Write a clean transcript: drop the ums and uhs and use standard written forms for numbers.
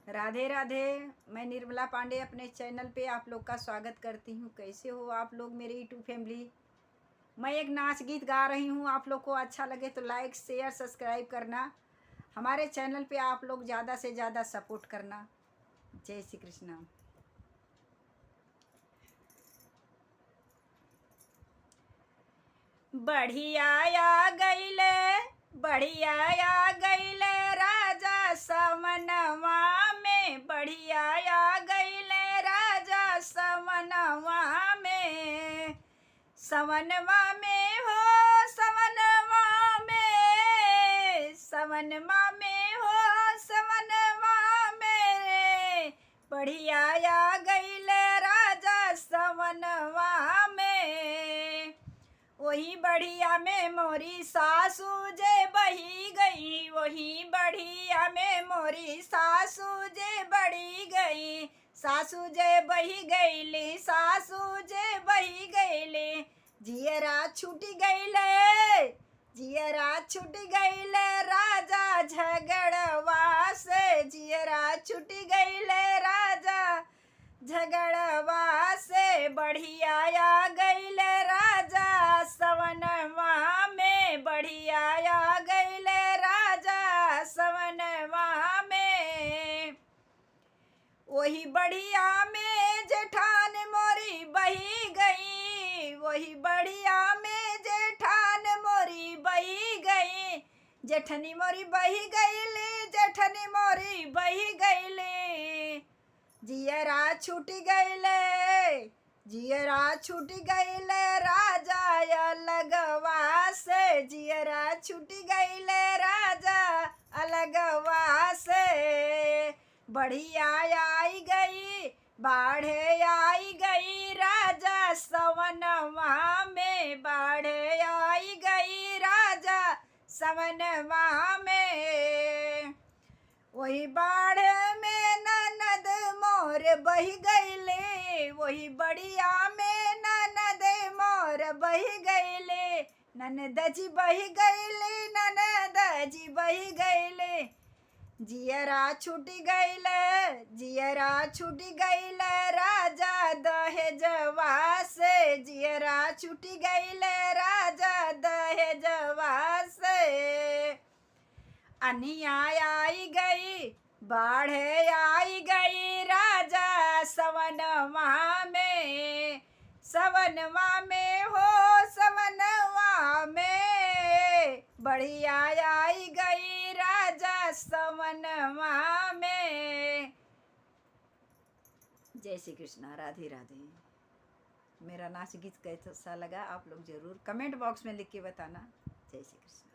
राधे राधे। मैं निर्मला पांडे अपने चैनल पे आप लोग का स्वागत करती हूँ। कैसे हो आप लोग मेरी यूट्यूब फैमिली। मैं एक नाच गीत गा रही हूँ, आप लोग को अच्छा लगे तो लाइक शेयर सब्सक्राइब करना। हमारे चैनल पे आप लोग ज़्यादा से ज़्यादा सपोर्ट करना। जय श्री कृष्ण। बढ़िया आ गईले, बढ़िया आ गईले राजा समनवा में, बढ़िया आ गईले राजा समनवा में। सवनवा में हो, सवनवा में, सवनवा में हो, सवनवा में, बढ़िया आ गईले राजा सवनवा में। वही बढ़िया में मोरी सासू जे बही गई, वही बढ़िया में मोरी सासू जे बढ़ी गई। सासू जे बही गईली, सासू जे बही गईली, जियरा छूटी गईले, जियरा छूटी गईले राजा झगड़वा से, जियरा छूटी गईले राजा झगड़वा से। बढ़िया आ गईले राजा सवनवा में, बढ़िया आ गईले राजा सवनवा में। वही बढ़िया में जेठान मोरी बही गई, वही बढ़िया में जेठान मोरी बही गई। जेठनी मोरी बही गईली, जेठनी मोरी बही गईली, जियरा छूटी गईले, जियरा छूटी गईले राजा अलगवा से, जियरा छूटी गईले राजा अलगवा से। बढ़िया आई गई, बाढ़े आई गई राजा सवनवा में, बाढ़े आई गई राजा सवनवा में। वही बाढ़ में ननद मोर बही गईले, वही बढ़िया में ननद मोर बही गईले, ननद जी बही गईले, ननद जी बही गईले, जियरा छूटी गईले, जियरा छूटी गईले राजा दहेजवा से, जियरा छूटी गईले राजा दहेजवा से। अनिया आई गई, बाढ़े आई गई राजा सवनवा में, सवनवा में हो, सवनवा में, बढ़िया आई गई राजा सवनवा में। जय श्री कृष्णा। राधे राधे। मेरा नाच गीत कैसा लगा आप लोग ज़रूर कमेंट बॉक्स में लिख के बताना। जय श्री कृष्ण।